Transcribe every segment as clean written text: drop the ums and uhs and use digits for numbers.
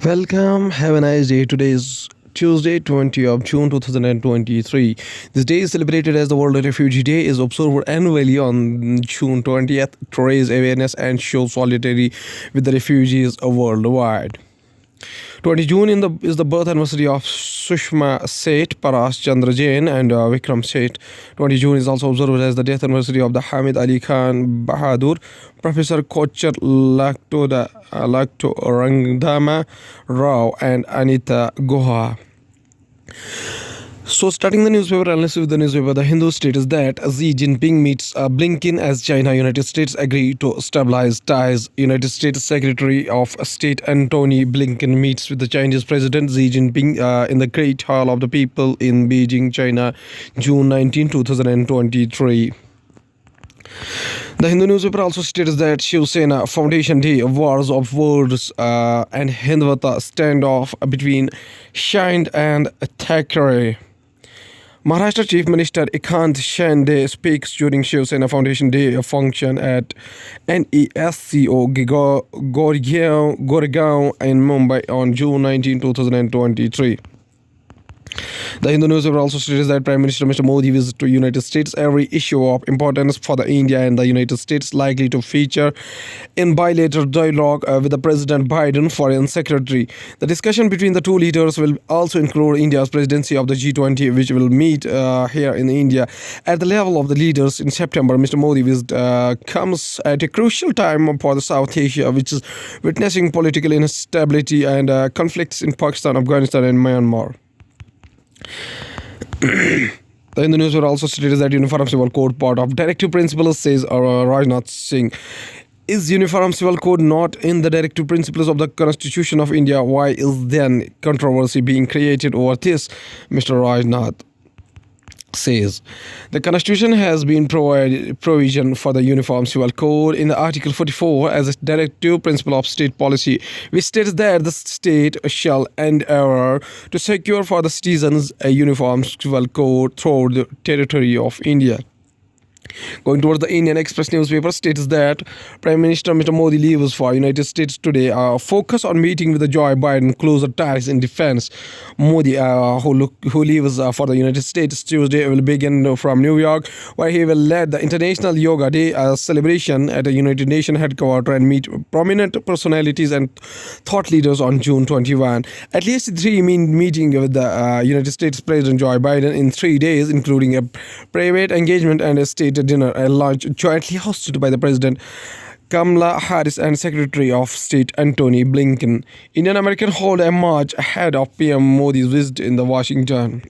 Welcome, have a nice day. Today is Tuesday, 20th of June 2023. This day is celebrated as the World Refugee Day, is observed annually on June 20th to raise awareness and show solidarity with the refugees worldwide. 20 June is the birth anniversary of Sushma Seth, Paras Chandra Jain, and Vikram Seth. 20 June is also observed as the death anniversary of the Hamid Ali Khan Bahadur, Professor Kochar Lakto Rangdama Rao, and Anita Guha. So, starting the newspaper analysis with the newspaper, The Hindu states that Xi Jinping meets Blinken as China-United States agree to stabilize ties. United States Secretary of State Antony Blinken meets with the Chinese President Xi Jinping in the Great Hall of the People in Beijing, China, June 19, 2023. The Hindu newspaper also states that Shiv Sena Foundation Day, Wars of Words, and Hindwata standoff between Shinde and Thackeray. Maharashtra Chief Minister Eknath Shinde speaks during Shiv Sena Foundation Day function at NESCO Goregaon in Mumbai on June 19, 2023. The Hindu newspaper also states that Prime Minister Mr. Modi visits to United States. Every issue of importance for the India and the United States likely to feature in bilateral dialogue with the President Biden, Foreign Secretary. The discussion between the two leaders will also include India's presidency of the G20, which will meet here in India. At the level of the leaders in September, Mr. Modi visit comes at a crucial time for the South Asia, which is witnessing political instability and conflicts in Pakistan, Afghanistan, and Myanmar. The Hindu newspaper also states that Uniform Civil Code part of Directive Principles, says Rajnath Singh. Is Uniform Civil Code not in the Directive Principles of the Constitution of India? Why is then controversy being created over this? Mr. Rajnath says the Constitution has been provision for the Uniform Civil Code in the Article 44 as a directive principle of state policy, which states that the state shall endeavor to secure for the citizens a uniform civil code throughout the territory of India. Going towards the Indian Express newspaper states that Prime Minister Mr. Modi leaves for United States today. Focus on meeting with the Joe Biden, closer ties in defense. Modi, who leaves for the United States Tuesday, will begin from New York, where he will lead the International Yoga Day celebration at the United Nations headquarters and meet prominent personalities and thought leaders on June 21. At least three meetings with the United States President Joe Biden in 3 days, including a private engagement and a state dinner and lunch jointly hosted by the President Kamala Harris and Secretary of State Antony Blinken. Indian American hold a march ahead of PM Modi's visit in the Washington.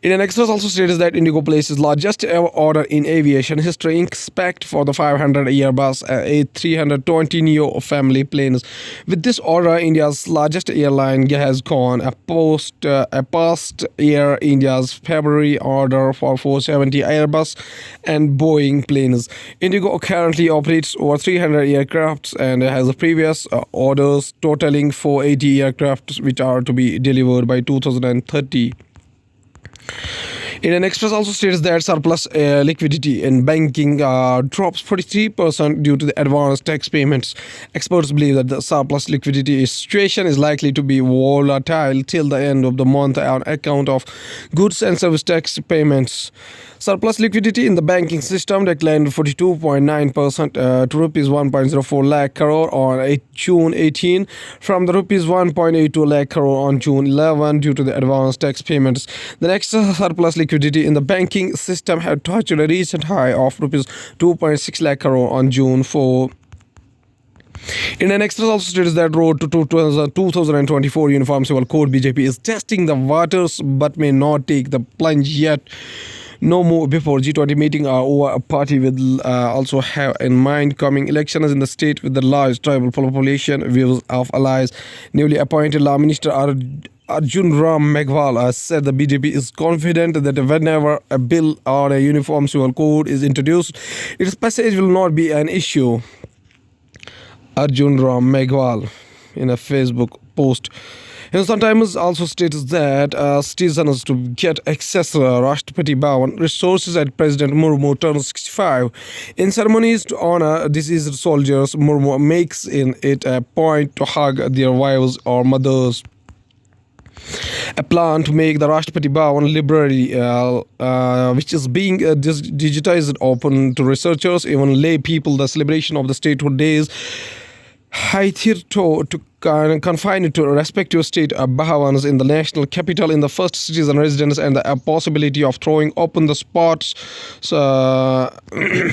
Indian Express also states that Indigo places largest ever order in aviation history, expect for the 500 Airbus A320neo family planes. With this order, India's largest airline has gone past Air India's February order for 470 Airbus and Boeing planes. Indigo currently operates over 300 aircrafts and has previous orders totaling 480 aircrafts, which are to be delivered by 2030. Indian Express also states that surplus liquidity in banking drops 43% due to the advanced tax payments. Experts believe that the surplus liquidity situation is likely to be volatile till the end of the month on account of goods and service tax payments. Surplus liquidity in the banking system declined 42.9% to rupees 1.04 lakh crore on June 18 from the rupees 1.82 lakh crore on June 11 due to the advanced tax payments. The next surplus liquidity in the banking system had touched a recent high of rupees 2.6 lakh crore on June 4. Indian Express also states that road to 2024 Uniform Civil Code BJP is testing the waters but may not take the plunge yet. No more before G20 meeting over a party will also have in mind coming elections in the state with the large tribal population. Views of allies. Newly appointed Law Minister Arjun Ram Meghwal said the BJP is confident that whenever a bill or a uniform civil code is introduced, its passage will not be an issue. Arjun Ram Meghwal in a Facebook Post. Hindustan Times also states that citizens to get access Rashtrapati Bhavan resources at President Murmu turns 65. In ceremonies to honor deceased soldiers, Murmu makes it a point to hug their wives or mothers. A plan to make the Rashtrapati Bhavan library, which is being digitized, open to researchers, even lay people. The celebration of the statehood days hitherto to confine it to respective state bhavans in the national capital in the first citizen residence, and the possibility of throwing open the spots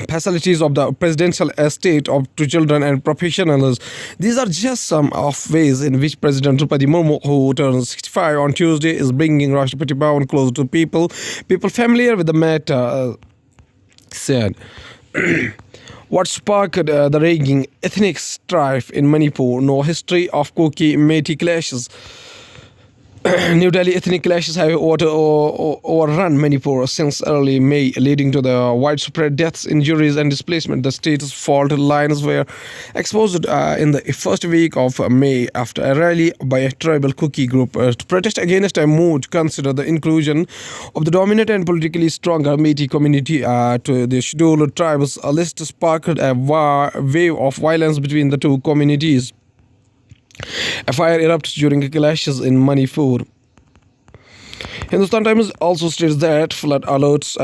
facilities of the presidential estate to children and professionals. These are just some of ways in which President Draupadi Murmu, who turns 65 on Tuesday, is bringing Rashtrapati Bhavan closer to people familiar with the matter, said. What sparked the raging ethnic strife in Manipur? No history of Kuki-Meitei clashes. New Delhi ethnic clashes have overrun Manipur since early May, leading to the widespread deaths, injuries, and displacement. The state's fault lines were exposed in the first week of May after a rally by a tribal Kuki group to protest against a move to consider the inclusion of the dominant and politically stronger Meitei community to the scheduled tribes. A list sparked a wave of violence between the two communities. A fire erupted during clashes in Manipur. Hindustan Times also states that flood alerts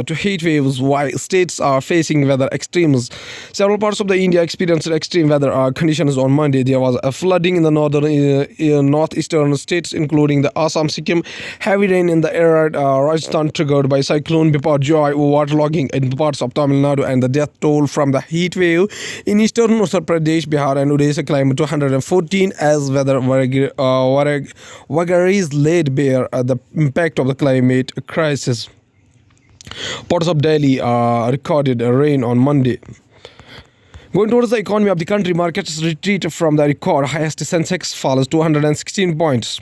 to heat waves while states are facing weather extremes. Several parts of the India experienced extreme weather conditions on Monday. There was a flooding in the northeastern states, including the Assam, Sikkim, heavy rain in the arid Rajasthan triggered by cyclone Biparjoy, waterlogging in parts of Tamil Nadu, and the death toll from the heat wave in eastern Uttar Pradesh, Bihar, and Odisha climbed to 114 as weather vagaries laid bare the impact of the climate crisis. Parts of Delhi recorded rain on Monday. Going towards the economy of the country, markets retreat from the record highest. Sensex falls 216 points.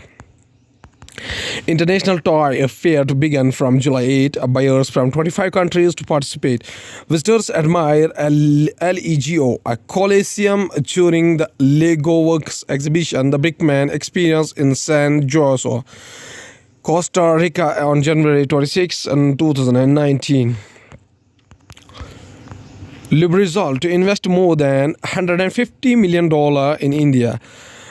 International Toy Fair to begin from July 8. Buyers from 25 countries to participate. Visitors admire LEGO, a Coliseum during the Lego Works exhibition, the Brickman experience in San Jose, Costa Rica on January 26, 2019. Lubrizol to invest more than $150 million in India.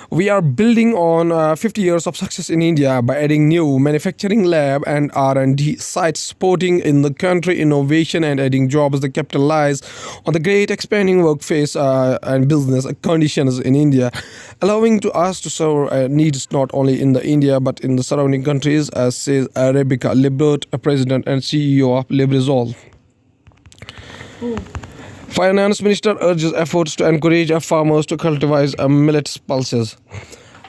We are building on 50 years of success in India by adding new manufacturing lab and R&D sites, supporting in the country innovation and adding jobs that capitalize on the great expanding workforce and business conditions in India, allowing to us to serve needs not only in the India but in the surrounding countries, says Rebecca Libert, President and CEO of Lubrizol. Finance Minister urges efforts to encourage farmers to cultivate millet pulses.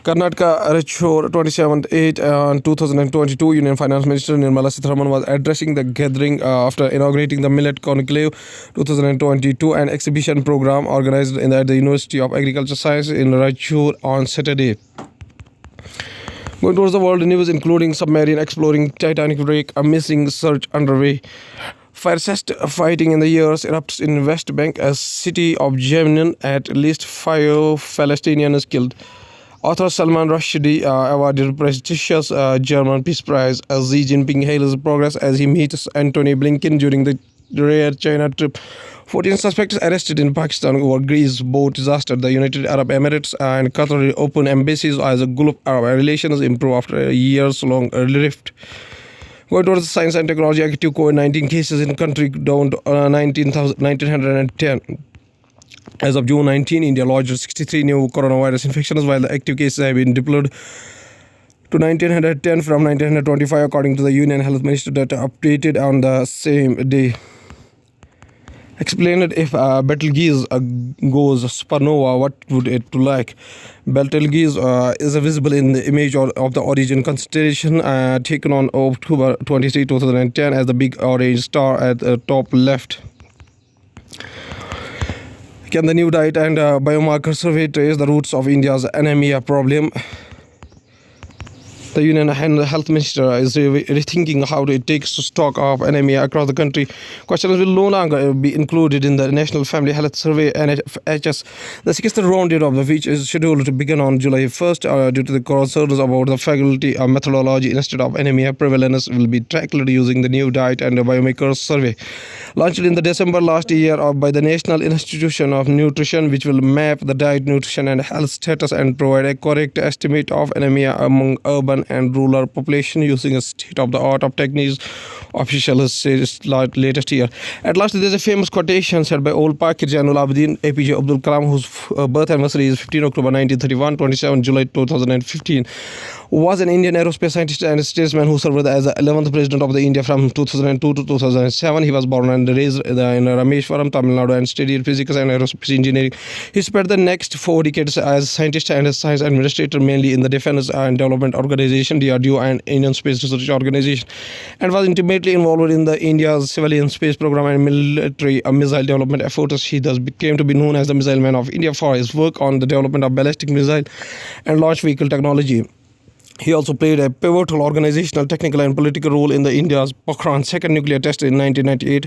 Karnataka Rachur 27/8 2022. Union Finance Minister Nirmala Sitharaman was addressing the gathering after inaugurating the Millet Conclave 2022, an exhibition program organized at the University of Agriculture Science in Rachur on Saturday. Going towards the world news, including submarine exploring Titanic wreck, a missing search underway. Fiercest fighting in the years erupts in West Bank, a city of Jenin. At least 5 Palestinians killed. Author Salman Rushdie awarded prestigious German Peace Prize. As Xi Jinping hails progress as he meets Antony Blinken during the rare China trip. 14 suspects arrested in Pakistan over Greece boat disaster. The United Arab Emirates and Qatar open embassies as a Gulf Arab relations improve after a years-long rift. Going towards the science and technology, active COVID-19 cases in the country down to 1,910. As of June 19, India lodged 63 new coronavirus infections, while the active cases have been deployed to 1,910 from 1,925, according to the Union Health Minister data updated on the same day. Explained if Betelgeuse goes supernova, what would it look like? Betelgeuse is visible in the image of the Origin constellation taken on October 23, 2010 as the big orange star at the top left. Can the new diet and biomarker survey trace the roots of India's anemia problem? The Union Health Minister is rethinking how it takes stock of anemia across the country. Questions will no longer be included in the National Family Health Survey (NHS). The sixth round of which is scheduled to begin on July 1st due to the concerns about the faculty methodology. Instead of anemia prevalence will be tracked using the new diet and biomarkers survey launched in the December last year by the National Institution of Nutrition, which will map the diet, nutrition and health status and provide a correct estimate of anemia among urban and rural population using a state-of-the-art of techniques, officials said latest year. At last, there's a famous quotation said by old Pakir Jainul Abidin APJ Abdul Kalam, whose birth anniversary is 15 October 1931, 27 July 2015, was an Indian aerospace scientist and statesman who served as the 11th president of the India from 2002 to 2007. He was born and raised in Rameshwaram, Tamil Nadu, and studied physics and aerospace engineering. He spent the next 4 decades as scientist and science administrator, mainly in the Defense and Development Organization (DRDO) and Indian Space Research Organization, and was intimately involved in the India's civilian space program and military missile development efforts. He thus became to be known as the Missile Man of India for his work on the development of ballistic missile and launch vehicle technology. He also played a pivotal organizational, technical, and political role in the India's Pokhran second nuclear test in 1998.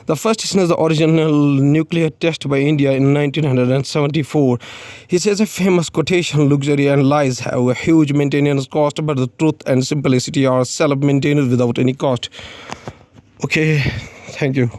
The first is the original nuclear test by India in 1974. He says a famous quotation: "Luxury and lies have a huge maintenance cost, but the truth and simplicity are self-maintained without any cost." Okay, thank you.